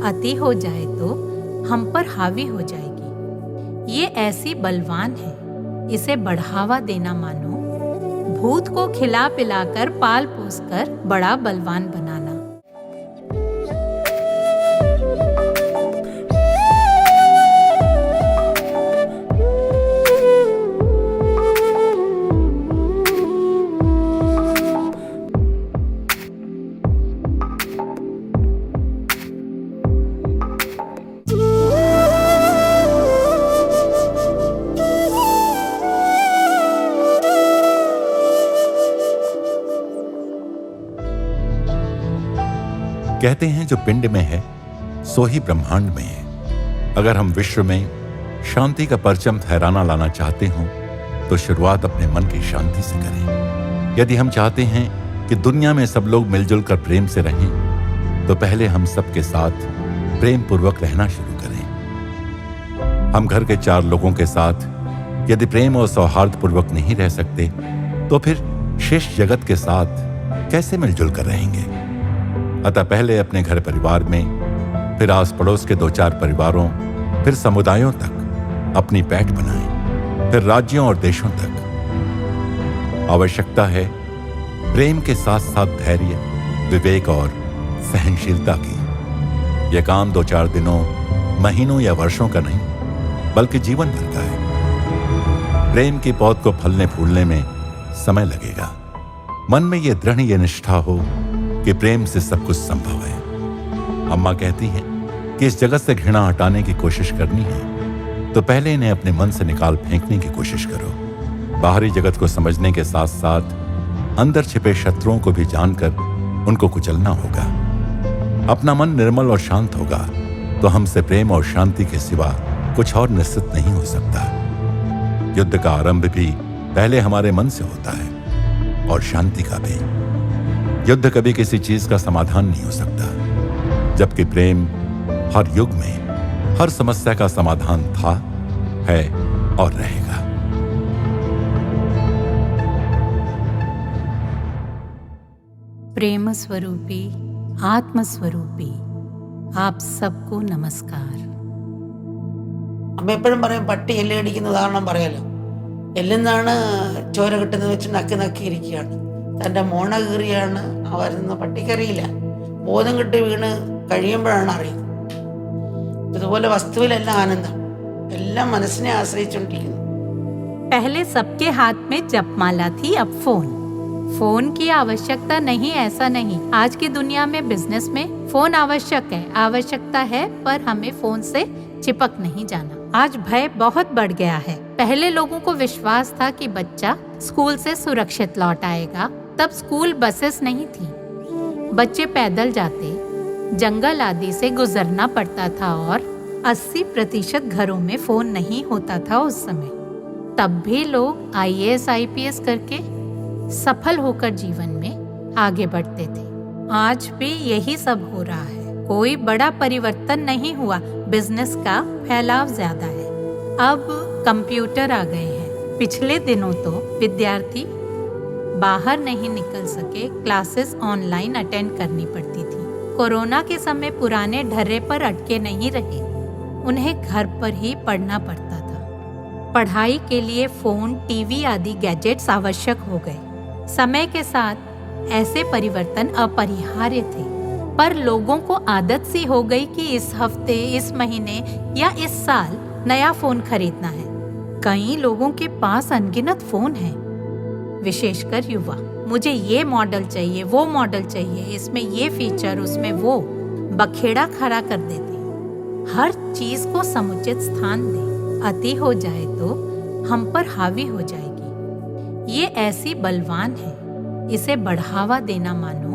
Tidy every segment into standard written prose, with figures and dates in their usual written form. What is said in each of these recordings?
अति हो जाए तो हम पर हावी हो जाएगी। ये ऐसी बलवान है, इसे बढ़ावा देना मानो भूत को खिला पिलाकर पाल पोस कर बड़ा बलवान बनाना। कहते हैं जो पिंड में है सो ही ब्रह्मांड में है। अगर हम विश्व में शांति का परचम फहराना लाना चाहते हो तो शुरुआत अपने मन की शांति से करें। यदि हम चाहते हैं कि दुनिया में सब लोग मिलजुल कर प्रेम से रहें तो पहले हम सबके साथ प्रेम पूर्वक रहना शुरू करें। हम घर के 4 लोगों के साथ यदि प्रेम और सौहार्द पूर्वक नहीं रह सकते तो फिर शेष जगत के साथ कैसे मिलजुल कर रहेंगे। अतः पहले अपने घर परिवार में, फिर आस पड़ोस के 2-4 परिवारों, फिर समुदायों तक अपनी पैठ बनाएं, फिर राज्यों और देशों तक। आवश्यकता है प्रेम के साथ साथ धैर्य, विवेक और सहनशीलता की। यह काम 2-4 दिनों, महीनों या वर्षों का नहीं बल्कि जीवन भर का है। प्रेम की पौध को फलने फूलने में समय लगेगा। मन में यह दृढ़ निष्ठा हो कि प्रेम से सब कुछ संभव है। अम्मा कहती है कि इस जगत से घृणा हटाने की कोशिश करनी है तो पहले इन्हें अपने मन से निकाल फेंकने की कोशिश करो। बाहरी जगत को समझने के साथ साथ अंदर छिपे शत्रुओं को भी जानकर उनको कुचलना होगा। अपना मन निर्मल और शांत होगा तो हमसे प्रेम और शांति के सिवा कुछ और निश्चित नहीं हो सकता। युद्ध का आरंभ भी पहले हमारे मन से होता है और शांति का भी। युद्ध कभी किसी चीज का समाधान नहीं हो सकता, जबकि प्रेम हर युग में हर समस्या का समाधान था, है और रहेगा। प्रेम स्वरूपी, आत्म स्वरूपी आप सबको नमस्कार। അമ്മ എപ്പോഴും പറയും പട്ടി എല്ല് കടിക്കുന്ന ഉദാഹരണം പറയാലോ. എല്ലിന്നാണ് ചോര കിട്ടുന്നത് വെച്ച് നക്കി നക്കിയിരിക്കുകയാണ്. തൻ്റെ മോണ കീറിയാണ് വരുന്ന പട്ടിക്കറിയില്ല. ബോധം കിട്ടി വീണ് കഴിയുമ്പോഴാണ് അറിയുന്നത്. ഇതുപോലെ വസ്തുവിലെല്ലാം ആനന്ദം, എല്ലാം മനസ്സിനെ ആശ്രയിച്ചുകൊണ്ടിരിക്കുന്നു. पहले सबके हाथ में जपमाला थी, अब फोन की आवश्यकता नहीं, ऐसा नहीं। आज की दुनिया में बिजनेस में फोन आवश्यक है, आवश्यकता है, पर हमें फोन से चिपक नहीं जाना। आज भय बहुत बढ़ गया है। पहले लोगों को विश्वास था कि बच्चा स्कूल से सुरक्षित लौट आएगा। तब स्कूल बसेस नहीं थी, बच्चे पैदल जाते, जंगल आदि से गुजरना पड़ता था और 80% घरों में फोन नहीं होता था उस समय। तब भी लोग IAS IPS करके सफल होकर जीवन में आगे बढ़ते थे। आज भी यही सब हो रहा है, कोई बड़ा परिवर्तन नहीं हुआ। बिजनेस का फैलाव ज्यादा है। अब कंप्यूटर आ गए हैं। पिछले दिनों तो विद्यार्थी बाहर नहीं निकल सके, क्लासेस ऑनलाइन अटेंड करनी पड़ती थी। कोरोना के समय पुराने ढर्रे पर अटके नहीं रहे, उन्हें घर पर ही पढ़ना पड़ता था। पढ़ाई के लिए फोन, टीवी आदि गैजेट्स आवश्यक हो गए। समय के साथ ऐसे परिवर्तन अपरिहार्य थे, पर लोगों को आदत सी हो गई कि इस हफ्ते, इस महीने या इस साल नया फोन खरीदना है। कई लोगों के पास अनगिनत फोन हैं, विशेषकर युवा। मुझे ये मॉडल चाहिए, वो मॉडल चाहिए, इसमें ये फीचर, उसमें वो, बखेड़ा खड़ा कर देते। हर चीज को समुचित स्थान दें। अति हो जाए तो हम पर हावी हो जाएगी। ये ऐसी बलवान है, इसे बढ़ावा देना मानो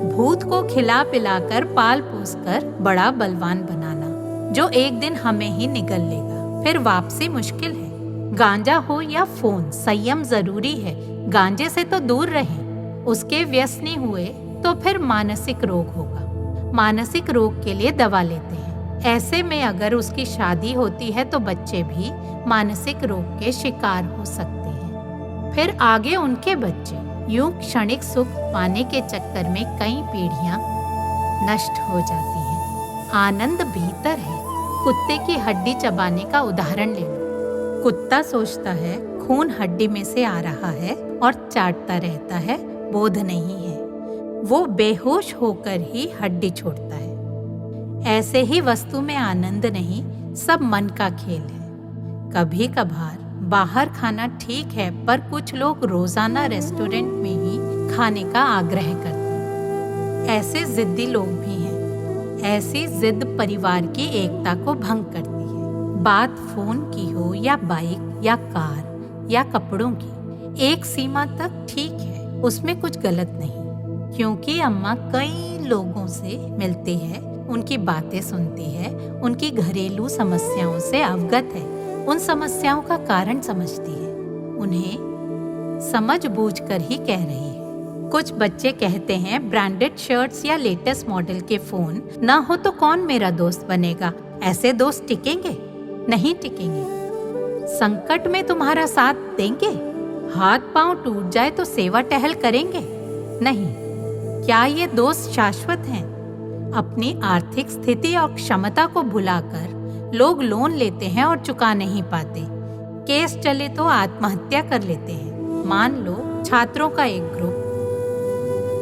भूत को खिला पिलाकर पाल पोस कर बड़ा बलवान बनाना, जो एक दिन हमें ही निगल लेगा। फिर वापसी मुश्किल है। गांजा हो या फोन, संयम जरूरी है। गांजे से तो दूर रहें, उसके व्यसनी हुए तो फिर मानसिक रोग होगा। मानसिक रोग के लिए दवा लेते हैं। ऐसे में अगर उसकी शादी होती है तो बच्चे भी मानसिक रोग के शिकार हो सकते हैं। फिर आगे उनके बच्चे। यूं क्षणिक सुख पाने के चक्कर में कई पीढ़ियां नष्ट हो जाती हैं। आनंद भीतर है। कुत्ते की हड्डी चबाने का उदाहरण ले लो। कुत्ता सोचता है खून हड्डी में से आ रहा है और चाटता रहता है, बोध नहीं है। वो बेहोश होकर ही हड्डी छोड़ता है। ऐसे ही वस्तु में आनंद नहीं, सब मन का खेल है। कभी कभार बाहर खाना ठीक है, पर कुछ लोग रोजाना रेस्टोरेंट में ही खाने का आग्रह करते हैं। ऐसे जिद्दी लोग भी हैं। ऐसी जिद परिवार की एकता को भंग करती है। बात फोन की हो या बाइक या कार या कपड़ों की, एक सीमा तक ठीक है, उसमें कुछ गलत नहीं। क्योंकि अम्मा कई लोगों से मिलती है, उनकी बातें सुनती है, उनकी घरेलू समस्याओं से अवगत है, उन समस्याओं का कारण समझती है, उन्हें समझ बूझ कर ही कह रही है। कुछ बच्चे कहते हैं ब्रांडेड शर्ट्स या लेटेस्ट मॉडल के फोन ना हो तो कौन मेरा दोस्त बनेगा। ऐसे दोस्त टिकेंगे? नहीं टिकेंगे। संकट में तुम्हारा साथ देंगे? हाथ पांव टूट जाए तो सेवा टहल करेंगे? नहीं। क्या ये दोस्त शाश्वत हैं? अपनी आर्थिक स्थिति और क्षमता को भुलाकर लोग लोन लेते हैं और चुका नहीं पाते। केस चले तो आत्महत्या कर लेते हैं। मान लो छात्रों का एक ग्रुप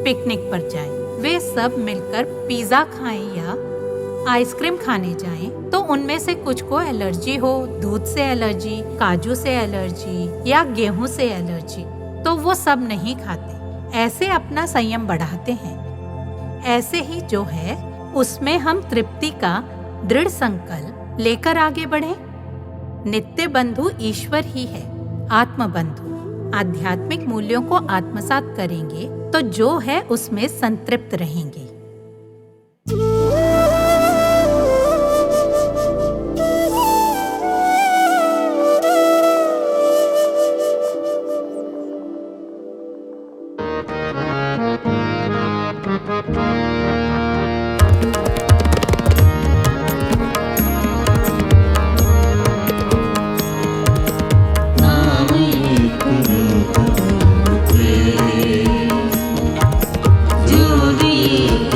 पिकनिक पर जाए, वे सब मिलकर पिज्जा खाएं या आइसक्रीम खाने जाएं, तो उनमें से कुछ को एलर्जी हो, दूध से एलर्जी, काजू से एलर्जी या गेहूं से एलर्जी, तो वो सब नहीं खाते। ऐसे अपना संयम बढ़ाते हैं। ऐसे ही जो है उसमें हम तृप्ति का दृढ़ संकल्प लेकर आगे बढ़े। नित्य बंधु ईश्वर ही है। आत्म बंधु आध्यात्मिक मूल्यों को आत्मसात करेंगे तो जो है उसमें संतृप्त रहेंगे। जो भी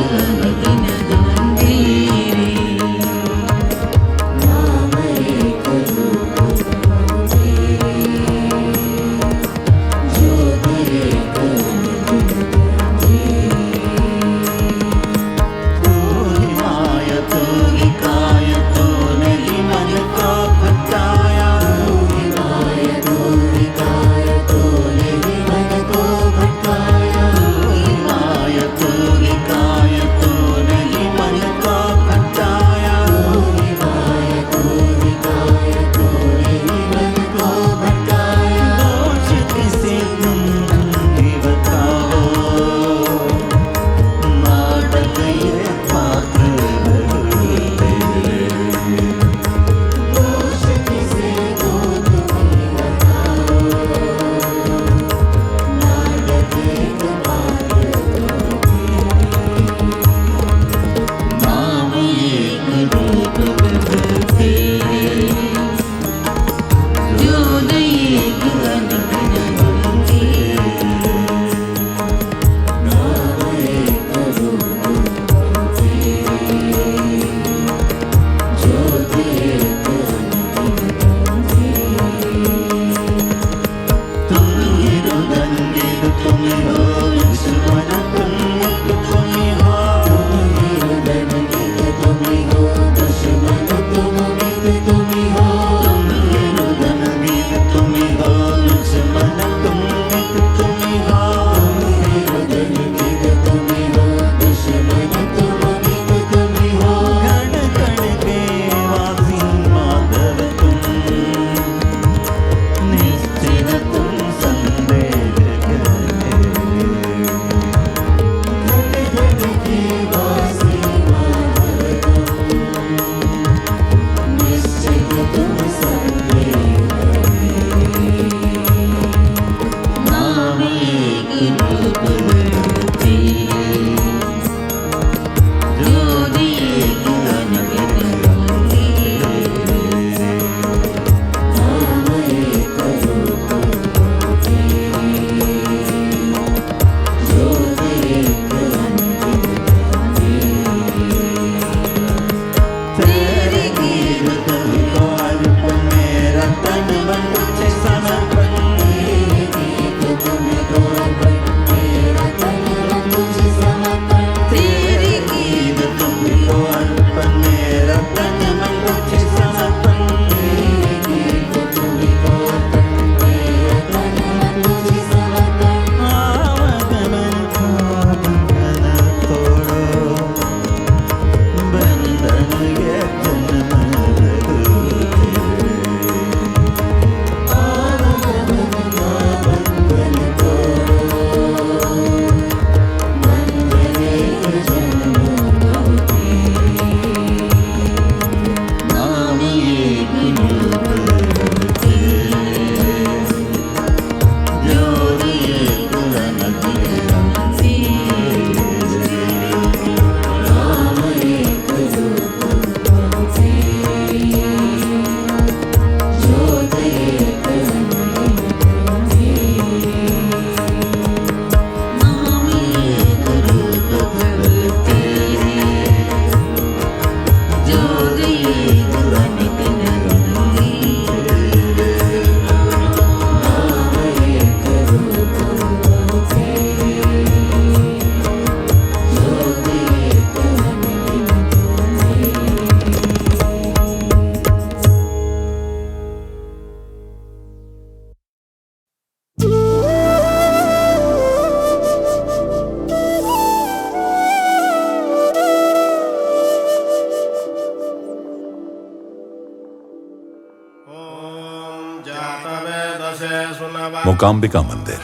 मूकांबिका मंदिर,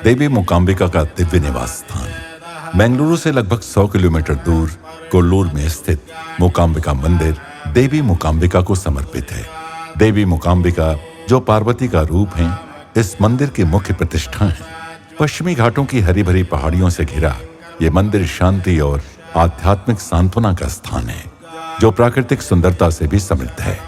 देवी मूकांबिका का दिव्य निवास स्थान। बेंगलुरु से लगभग 100 किलोमीटर दूर कोल्लूर में स्थित मूकांबिका मंदिर देवी मूकांबिका को समर्पित है। देवी मूकांबिका जो पार्वती का रूप हैं, इस मंदिर की मुख्य प्रतिष्ठा है। पश्चिमी घाटों की हरी भरी पहाड़ियों से घिरा ये मंदिर शांति और आध्यात्मिक सांत्वना का स्थान है, जो प्राकृतिक सुंदरता से भी समृद्ध है।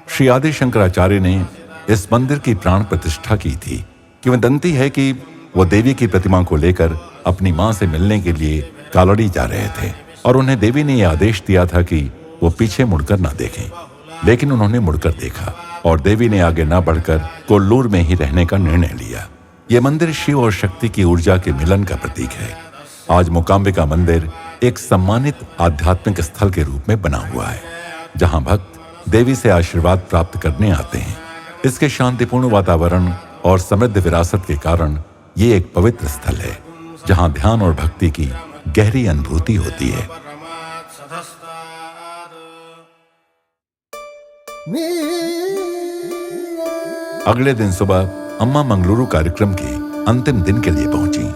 श्री आदि शंकराचार्य ने इस मंदिर की प्राण प्रतिष्ठा की थी। किंवदंती है कि वो देवी की प्रतिमा को लेकर अपनी मां से मिलने के लिए कालड़ी जा रहे थे और उन्हें देवी ने यह आदेश दिया था कि वो पीछे मुड़कर ना देखें, लेकिन उन्होंने मुड़कर देखा और देवी ने आगे ना बढ़कर कोल्लूर में ही रहने का निर्णय लिया। यह मंदिर शिव और शक्ति की ऊर्जा के मिलन का प्रतीक है। आज मूकांबिका मंदिर एक सम्मानित आध्यात्मिक स्थल के रूप में बना हुआ है, जहां भक्त देवी से आशीर्वाद प्राप्त करने आते हैं। इसके शांतिपूर्ण वातावरण और समृद्ध विरासत के कारण ये एक पवित्र स्थल है, जहां ध्यान और भक्ति की गहरी अनुभूति होती है। अगले दिन सुबह अम्मा मंगलुरु कार्यक्रम के अंतिम दिन के लिए पहुंची।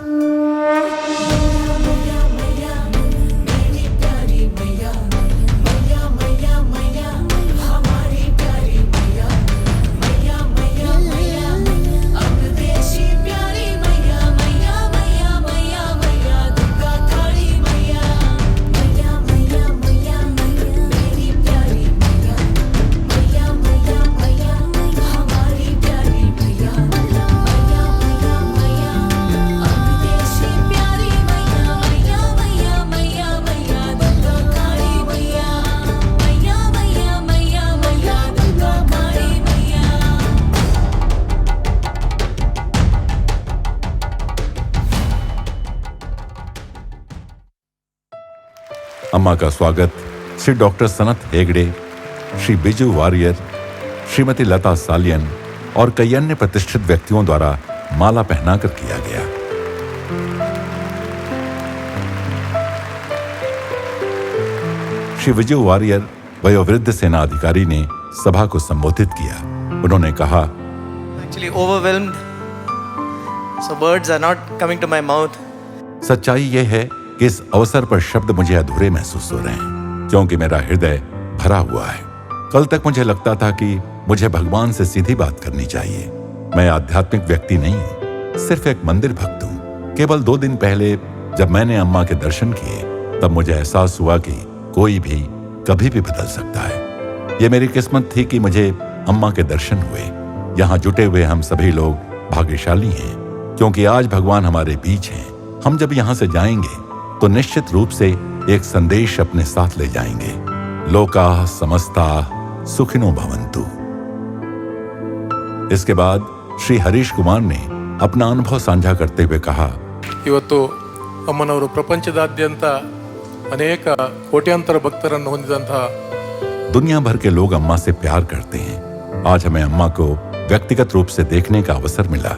अम्मा का स्वागत श्री डॉक्टर सनत हेगड़े, श्री बिजू वारियर, श्रीमती लता सालियन और कई अन्य प्रतिष्ठित व्यक्तियों द्वारा माला पहनाकर किया गया। श्री विजू वारियर वयोवृद्ध सेना अधिकारी ने सभा को संबोधित किया। उन्होंने कहा, Actually overwhelmed, so words are not coming to my mouth. सच्चाई यह है कि इस अवसर पर शब्द मुझे अधूरे महसूस हो रहे हैं, क्योंकि मेरा हृदय भरा हुआ है। कल तक मुझे लगता था कि मुझे भगवान से सीधी बात करनी चाहिए। मैं आध्यात्मिक व्यक्ति नहीं हूँ, सिर्फ एक मंदिर भक्त हूँ। केवल 2 दिन पहले जब मैंने अम्मा के दर्शन किए, तब मुझे एहसास हुआ कि कोई भी कभी भी बदल सकता है। ये मेरी किस्मत थी कि मुझे अम्मा के दर्शन हुए। यहाँ जुटे हुए हम सभी लोग भाग्यशाली हैं, क्योंकि आज भगवान हमारे बीच हैं। हम जब यहाँ से जाएंगे तो निश्चित रूप से एक संदेश अपने साथ ले जाएंगे। लोकाः समस्ताः सुखिनो भवन्तु। इसके बाद श्री हरीश कुमार ने अपना अनुभव साझा करते हुए कहा, ಇವತ್ತು ಅಮ್ಮನವರು ಪ್ರಪಂಚದಾದ್ಯಂತ ಅನೇಕ ಕೋಟ್ಯಾಂತರ ಭಕ್ತರನ್ನು ಹೊಂದಿದಂತಹ दुनिया भर के लोग अम्मा से प्यार करते हैं। आज हमें अम्मा को व्यक्तिगत रूप से देखने का अवसर मिला।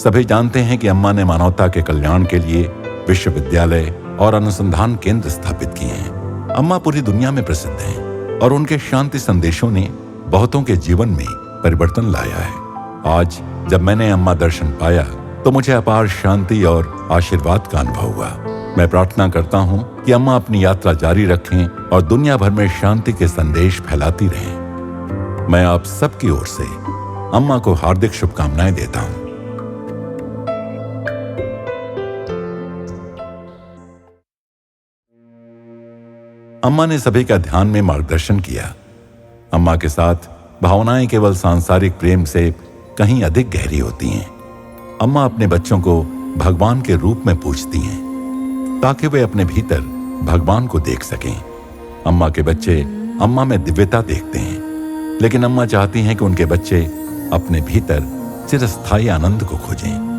सभी जानते हैं कि अम्मा ने मानवता के कल्याण के लिए विश्वविद्यालय और अनुसंधान केंद्र स्थापित किए हैं। अम्मा पूरी दुनिया में प्रसिद्ध हैं और उनके शांति संदेशों ने बहुतों के जीवन में परिवर्तन लाया है। आज जब मैंने अम्मा दर्शन पाया तो मुझे अपार शांति और आशीर्वाद का अनुभव हुआ। मैं प्रार्थना करता हूँ कि अम्मा अपनी यात्रा जारी रखें और दुनिया भर में शांति के संदेश फैलाती रहें। मैं आप सबकी ओर से अम्मा को हार्दिक शुभकामनाएं देता हूँ। अम्मा ने सभी का ध्यान में मार्गदर्शन किया। अम्मा के साथ भावनाएं केवल सांसारिक प्रेम से कहीं अधिक गहरी होती हैं। अम्मा अपने बच्चों को भगवान के रूप में पूजती हैं, ताकि वे अपने भीतर भगवान को देख सकें। अम्मा के बच्चे अम्मा में दिव्यता देखते हैं, लेकिन अम्मा चाहती हैं कि उनके बच्चे अपने भीतर चिरस्थायी आनंद को खोजें।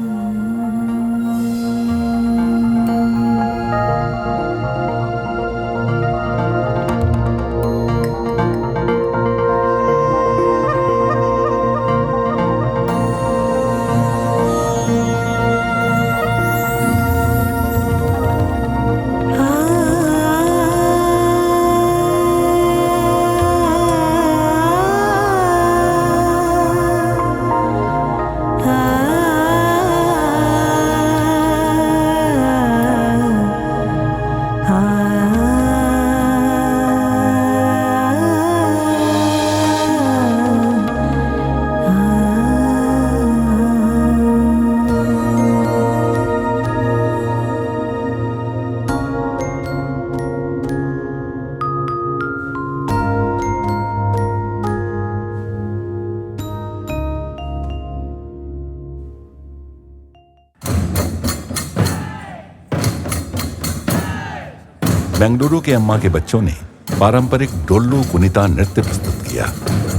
बेंगलुरु के अम्मा के बच्चों ने पारंपरिक डोल्लू कुनिता नृत्य प्रस्तुत किया।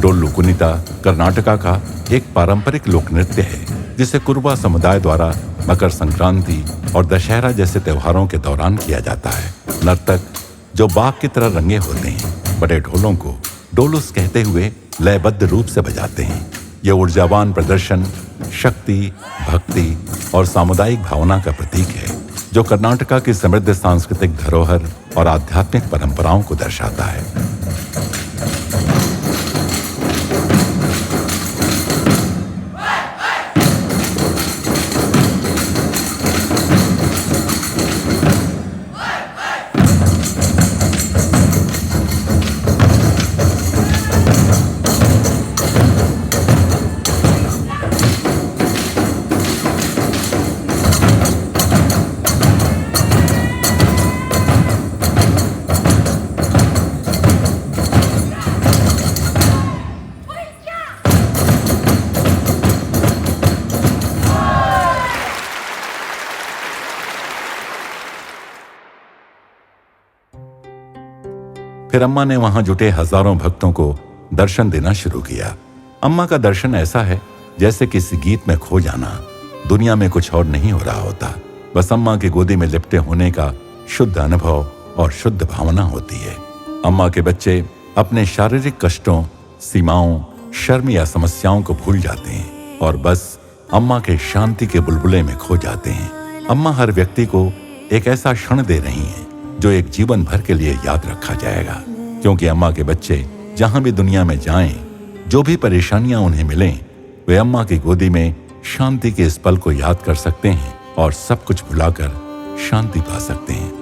डोल्लू कुनिता कर्नाटका का एक पारंपरिक लोक नृत्य है जिसे कुरुबा समुदाय द्वारा मकर संक्रांति और दशहरा जैसे त्योहारों के दौरान किया जाता है। नर्तक जो बाघ की तरह रंगे होते हैं बड़े ढोलों को डोलुस कहते हुए लयबद्ध रूप से बजाते हैं। ये ऊर्जावान प्रदर्शन शक्ति, भक्ति और सामुदायिक भावना का प्रतीक है जो कर्नाटका की समृद्ध सांस्कृतिक धरोहर और आध्यात्मिक परंपराओं को दर्शाता है। फिर अम्मा ने वहां जुटे हजारों भक्तों को दर्शन देना शुरू किया। अम्मा का दर्शन ऐसा है जैसे किसी गीत में खो जाना। दुनिया में कुछ और नहीं हो रहा होता, बस अम्मा की गोदी में लिपटे होने का शुद्ध अनुभव और शुद्ध भावना होती है। अम्मा के बच्चे अपने शारीरिक कष्टों, सीमाओं, शर्म या समस्याओं को भूल जाते हैं और बस अम्मा के शांति के बुलबुले में खो जाते हैं। अम्मा हर व्यक्ति को एक ऐसा क्षण दे रही हैं जो एक जीवन भर के लिए याद रखा जाएगा, क्योंकि अम्मा के बच्चे जहां भी दुनिया में जाएं, जो भी परेशानियां उन्हें मिलें, वे अम्मा की गोदी में शांति के इस पल को याद कर सकते हैं और सब कुछ भुलाकर शांति पा सकते हैं।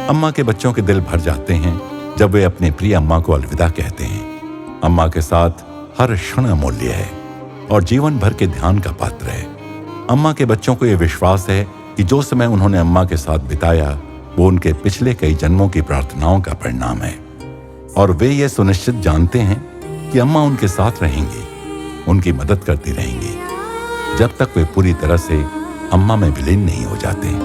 अम्मा के बच्चों के दिल भर जाते हैं जब वे अपने प्रिय अम्मा को अलविदा कहते हैं। अम्मा के साथ हर क्षण अमूल्य है और जीवन भर के ध्यान का पात्र है। अम्मा के बच्चों को यह विश्वास है कि जो समय उन्होंने अम्मा के साथ बिताया वो उनके पिछले कई जन्मों की प्रार्थनाओं का परिणाम है और वे ये सुनिश्चित जानते हैं कि अम्मा उनके साथ रहेंगी, उनकी मदद करती रहेंगी जब तक वे पूरी तरह से अम्मा में विलीन नहीं हो जाते।